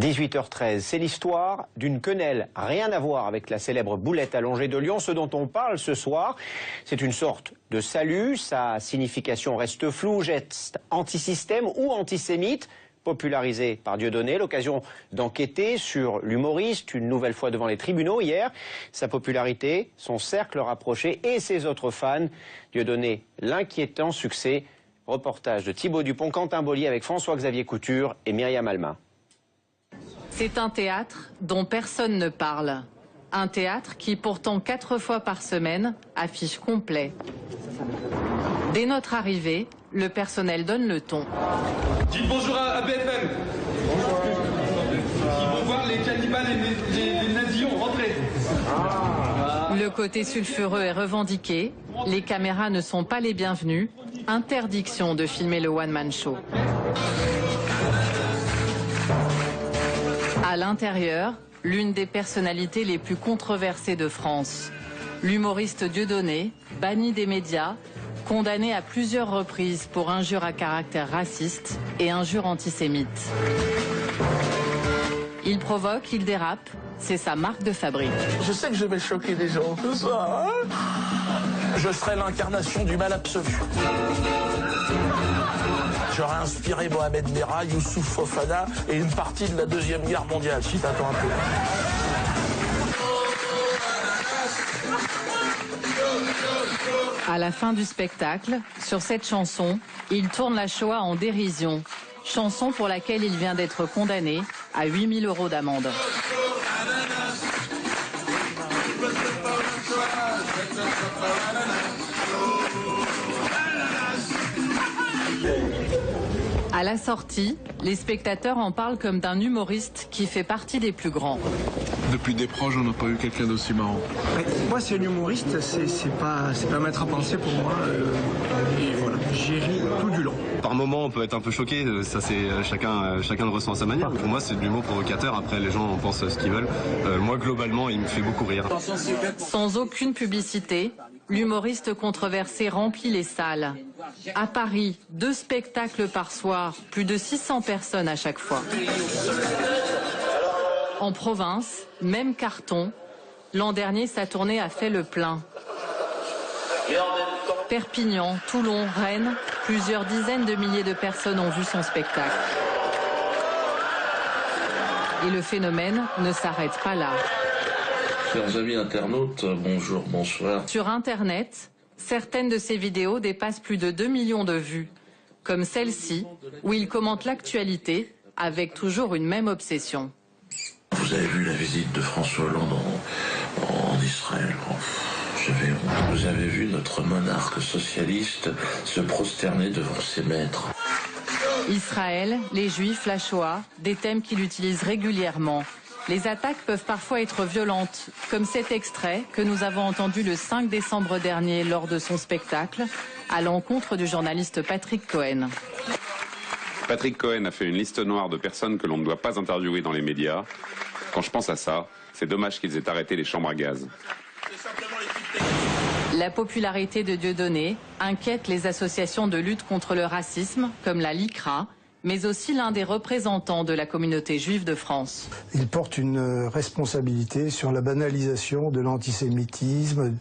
18h13, c'est l'histoire d'une quenelle, rien à voir avec la célèbre boulette allongée de Lyon. Ce dont on parle ce soir, c'est une sorte de salut, sa signification reste floue, geste anti-système ou antisémite, popularisé par Dieudonné, l'occasion d'enquêter sur l'humoriste, une nouvelle fois devant les tribunaux hier. Sa popularité, son cercle rapproché et ses autres fans. Dieudonné, l'inquiétant succès. Reportage de Thibaut Dupont, Quentin Bollier avec François-Xavier Couture et Myriam Alma. C'est un théâtre dont personne ne parle. Un théâtre qui, pourtant 4 fois par semaine, affiche complet. Dès notre arrivée, le personnel donne le ton. Dites bonjour à BFM. Bonjour. Ils vont voir les cannibales et les nazis ont rentré. Le côté sulfureux est revendiqué. Les caméras ne sont pas les bienvenues. Interdiction de filmer le one-man show. À l'intérieur, l'une des personnalités les plus controversées de France. L'humoriste Dieudonné, banni des médias, condamné à plusieurs reprises pour injures à caractère raciste et injures antisémites. Il provoque, il dérape, c'est sa marque de fabrique. Je sais que je vais choquer les gens ce soir. Hein, je serai l'incarnation du mal absolu. J'aurais inspiré Mohamed Merah, Youssouf Fofana et une partie de la Deuxième Guerre mondiale, si t'attends un peu. À la fin du spectacle, sur cette chanson, il tourne la Shoah en dérision. Chanson pour laquelle il vient d'être condamné à 8 000 € d'amende. À la sortie, les spectateurs en parlent comme d'un humoriste qui fait partie des plus grands. Depuis des proches, on n'a pas eu quelqu'un d'aussi marrant. Moi, c'est un humoriste, c'est pas mettre à penser pour moi. Et voilà, j'ai ri tout du long. Par moment, on peut être un peu choqué, ça c'est chacun le ressent à sa manière. Pour moi, c'est de l'humour provocateur, après les gens en pensent ce qu'ils veulent. Moi, globalement, il me fait beaucoup rire. Sans aucune publicité, l'humoriste controversé remplit les salles. À Paris, 2 spectacles par soir, plus de 600 personnes à chaque fois. En province, même carton. L'an dernier, sa tournée a fait le plein. Perpignan, Toulon, Rennes, plusieurs dizaines de milliers de personnes ont vu son spectacle. Et le phénomène ne s'arrête pas là. Chers amis internautes, bonjour, bonsoir. Sur Internet, certaines de ses vidéos dépassent plus de 2 millions de vues, comme celle-ci, où il commente l'actualité avec toujours une même obsession. Vous avez vu la visite de François Hollande en Israël. J'avais honte. Vous avez vu notre monarque socialiste se prosterner devant ses maîtres. Israël, les Juifs, la Shoah, des thèmes qu'il utilise régulièrement. Les attaques peuvent parfois être violentes, comme cet extrait que nous avons entendu le 5 décembre dernier lors de son spectacle, à l'encontre du journaliste Patrick Cohen. Patrick Cohen a fait une liste noire de personnes que l'on ne doit pas interviewer dans les médias. Quand je pense à ça, c'est dommage qu'ils aient arrêté les chambres à gaz. La popularité de Dieudonné inquiète les associations de lutte contre le racisme, comme la LICRA, mais aussi l'un des représentants de la communauté juive de France. Il porte une responsabilité sur la banalisation de l'antisémitisme,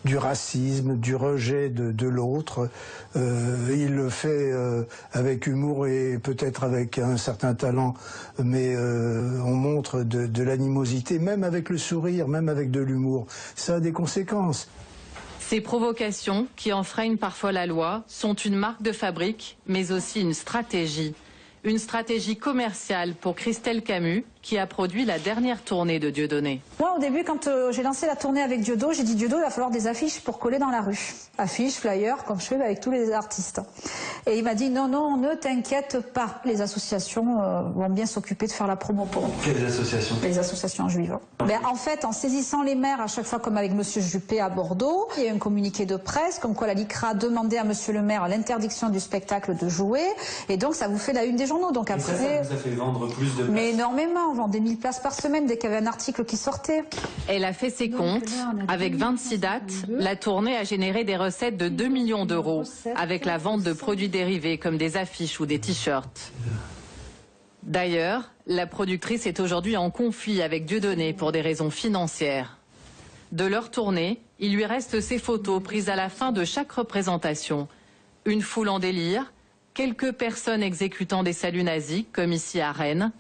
du racisme, du rejet de l'autre. Il le fait avec humour et peut-être avec un certain talent, mais on montre de l'animosité, même avec le sourire, même avec de l'humour. Ça a des conséquences. Ces provocations, qui enfreignent parfois la loi, sont une marque de fabrique, mais aussi une stratégie. Une stratégie commerciale pour Christelle Camus, qui a produit la dernière tournée de Dieudonné. Moi, au début, quand j'ai lancé la tournée avec Dieudonné, j'ai dit Dieudonné, il va falloir des affiches pour coller dans la rue. Affiches, flyers, comme je fais avec tous les artistes. Et il m'a dit non, non, ne t'inquiète pas. Les associations vont bien s'occuper de faire la promo pour nous. Quelles associations? Les associations juives. Mais en fait, en saisissant les maires, à chaque fois comme avec Monsieur Juppé à Bordeaux, il y a eu un communiqué de presse, comme quoi la LICRA demandait à Monsieur le maire l'interdiction du spectacle de jouer. Et donc, ça vous fait la une des journaux. Donc après, ça vous a fait vendre plus de places? Mais énormément. On vendait 1000 places par semaine dès qu'il y avait un article qui sortait. Elle a fait ses comptes. Avec 26 dates, la tournée a généré des recettes de 2 millions d'euros, avec la vente de produits dérivés comme des affiches ou des t-shirts. D'ailleurs, la productrice est aujourd'hui en conflit avec Dieudonné pour des raisons financières. De leur tournée, il lui reste ses photos prises à la fin de chaque représentation. Une foule en délire, quelques personnes exécutant des saluts nazis, comme ici à Rennes.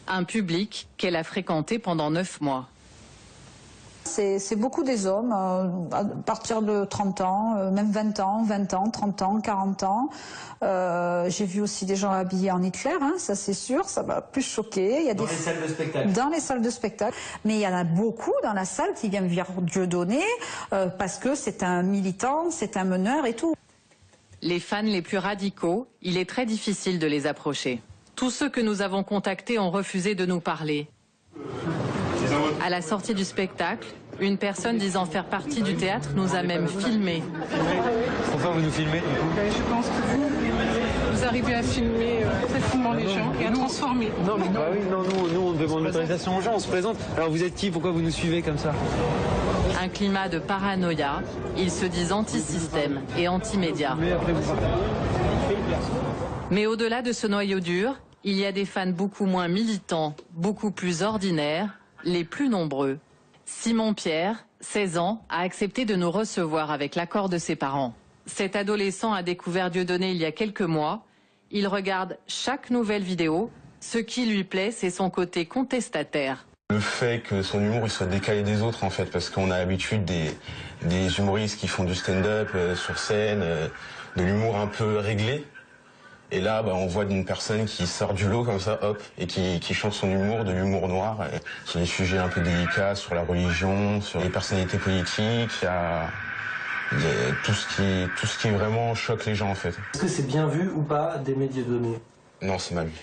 Un public qu'elle a fréquenté pendant 9 mois. C'est beaucoup des hommes, à partir de 30 ans, même 20 ans, 30 ans, 40 ans. J'ai vu aussi des gens habillés en Hitler, hein, ça c'est sûr, ça m'a plus choqué. Il y a dans les salles de spectacle. Dans les salles de spectacle. Mais il y en a beaucoup dans la salle qui viennent voir Dieudonné parce que c'est un militant, c'est un meneur et tout. Les fans les plus radicaux, il est très difficile de les approcher. Tous ceux que nous avons contactés ont refusé de nous parler. À la sortie du spectacle, une personne disant faire partie du théâtre nous a même filmés. Pourquoi vous nous filmez? Je pense que vous arrivez à filmer facilement les gens et à transformer. Non, mais bah oui, non, nous on demande l'autorisation aux gens, on se présente. Alors vous êtes qui? Pourquoi vous nous suivez comme ça? Un climat de paranoïa, ils se disent anti-système et anti-médias. Mais au-delà de ce noyau dur, il y a des fans beaucoup moins militants, beaucoup plus ordinaires, les plus nombreux. Simon Pierre, 16 ans, a accepté de nous recevoir avec l'accord de ses parents. Cet adolescent a découvert Dieudonné il y a quelques mois. Il regarde chaque nouvelle vidéo. Ce qui lui plaît, c'est son côté contestataire. Le fait que son humour il soit décalé des autres en fait, parce qu'on a l'habitude des humoristes qui font du stand-up sur scène, de l'humour un peu réglé. Et là, bah, on voit une personne qui sort du lot comme ça, hop, et qui chante son humour, de l'humour noir, sur des sujets un peu délicats, sur la religion, sur les personnalités politiques. Il y a tout ce qui vraiment choque les gens en fait. Est-ce que c'est bien vu ou pas d'aimer Dieudonné? Non, c'est mal vu.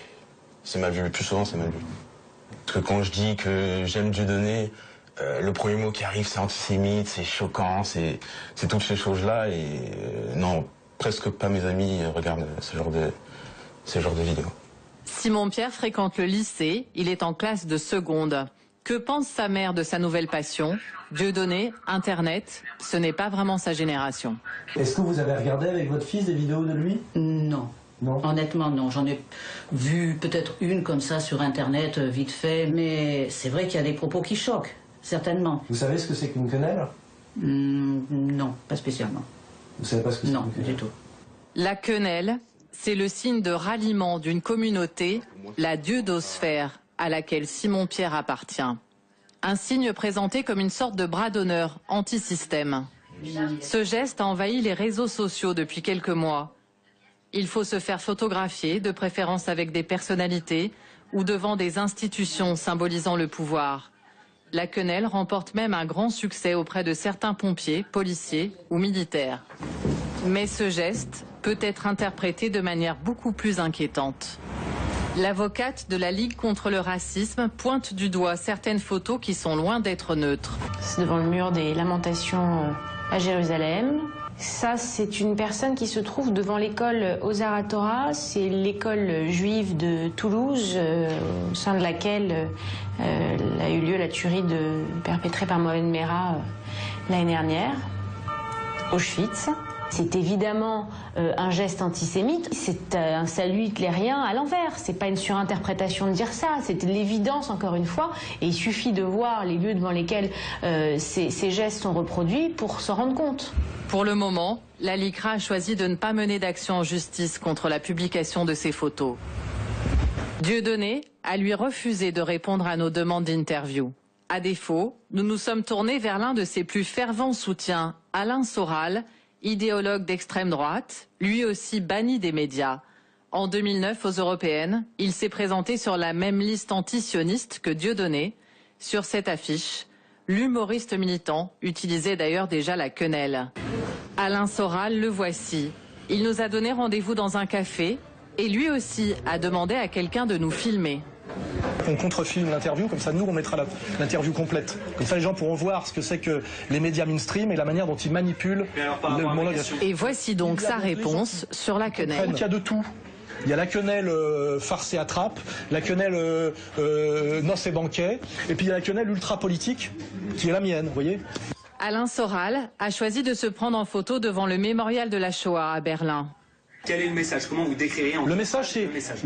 C'est mal vu. Le plus souvent, c'est mal vu. Parce que quand je dis que j'aime Dieudonné, le premier mot qui arrive, c'est antisémite, c'est choquant, c'est toutes ces choses-là. Et non, presque pas mes amis regardent ce genre de vidéos. Simon Pierre fréquente le lycée, il est en classe de seconde. Que pense sa mère de sa nouvelle passion? Dieudonné, Internet, ce n'est pas vraiment sa génération. Est-ce que vous avez regardé avec votre fils des vidéos de lui? Non. Non. Honnêtement, non. J'en ai vu peut-être une comme ça sur Internet, vite fait. Mais c'est vrai qu'il y a des propos qui choquent, certainement. Vous savez ce que c'est qu'une quenelle? Non, pas spécialement. Vous savez pas ce que c'est? Non, du tout. La quenelle, c'est le signe de ralliement d'une communauté, la dieudosphère, à laquelle Simon Pierre appartient. Un signe présenté comme une sorte de bras d'honneur anti-système. Ce geste a envahi les réseaux sociaux depuis quelques mois. Il faut se faire photographier, de préférence avec des personnalités ou devant des institutions symbolisant le pouvoir. La quenelle remporte même un grand succès auprès de certains pompiers, policiers ou militaires. Mais ce geste peut être interprété de manière beaucoup plus inquiétante. L'avocate de la Ligue contre le racisme pointe du doigt certaines photos qui sont loin d'être neutres. C'est devant le mur des Lamentations à Jérusalem. Ça, c'est une personne qui se trouve devant l'école Ozar HaTorah. C'est l'école juive de Toulouse, au sein de laquelle a eu lieu la tuerie perpétrée par Mohamed Merah l'année dernière, Auschwitz. C'est évidemment un geste antisémite, c'est un salut hitlérien à l'envers. C'est pas une surinterprétation de dire ça, c'est l'évidence encore une fois. Et il suffit de voir les lieux devant lesquels ces gestes sont reproduits pour s'en rendre compte. Pour le moment, la LICRA a choisi de ne pas mener d'action en justice contre la publication de ces photos. Dieudonné a lui refusé de répondre à nos demandes d'interview. À défaut, nous nous sommes tournés vers l'un de ses plus fervents soutiens, Alain Soral, idéologue d'extrême droite, lui aussi banni des médias. En 2009, aux Européennes, il s'est présenté sur la même liste antisioniste que Dieudonné. Sur cette affiche, l'humoriste militant utilisait d'ailleurs déjà la quenelle. Alain Soral, le voici. Il nous a donné rendez-vous dans un café et lui aussi a demandé à quelqu'un de nous filmer. On contrefilme l'interview, comme ça nous on mettra l'interview complète. Comme ça les gens pourront voir ce que c'est que les médias mainstream et la manière dont ils manipulent le monologue. Et voici donc sa réponse sur la quenelle. Il y a de tout. Il y a la quenelle farce et attrape, la quenelle noces et banquets, et puis il y a la quenelle ultra politique qui est la mienne, vous voyez. Alain Soral a choisi de se prendre en photo devant le mémorial de la Shoah à Berlin. Quel est le message? Comment vous décririez le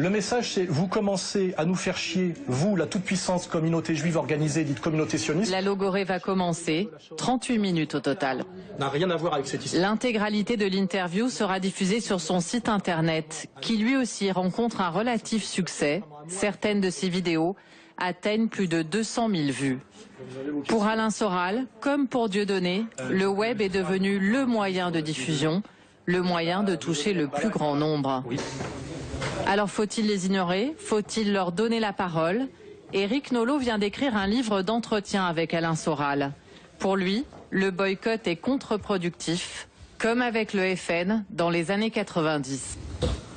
message, c'est vous commencez à nous faire chier, vous, la toute-puissante communauté juive organisée, dite communauté sioniste. La logorée va commencer, 38 minutes au total. N'a rien à voir avec cette histoire. L'intégralité de l'interview sera diffusée sur son site internet, qui lui aussi rencontre un relatif succès. Certaines de ses vidéos atteignent plus de 200 000 vues. Pour Alain Soral, comme pour Dieudonné, le web est devenu le moyen de diffusion, le moyen de toucher le plus grand nombre. Alors faut-il les ignorer? Faut-il leur donner la parole? Éric Nolot vient d'écrire un livre d'entretien avec Alain Soral. Pour lui, le boycott est contre-productif, comme avec le FN dans les années 90.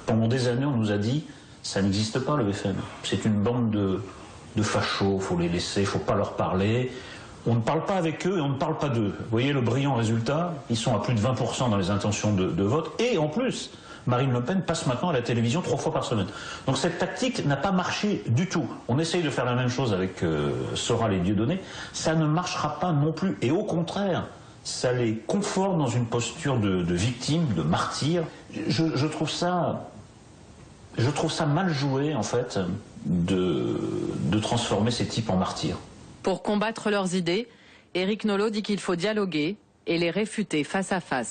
Pendant des années, on nous a dit ça n'existe pas le FN. C'est une bande de fachos, faut les laisser, faut pas leur parler. On ne parle pas avec eux et on ne parle pas d'eux. Vous voyez le brillant résultat, ils sont à plus de 20% dans les intentions de vote. Et en plus, Marine Le Pen passe maintenant à la télévision 3 fois par semaine. Donc cette tactique n'a pas marché du tout. On essaye de faire la même chose avec Soral et Dieudonné. Ça ne marchera pas non plus. Et au contraire, ça les conforte dans une posture de victime, de martyr. Je trouve ça mal joué, en fait, de transformer ces types en martyrs. Pour combattre leurs idées, Éric Nolot dit qu'il faut dialoguer et les réfuter face à face.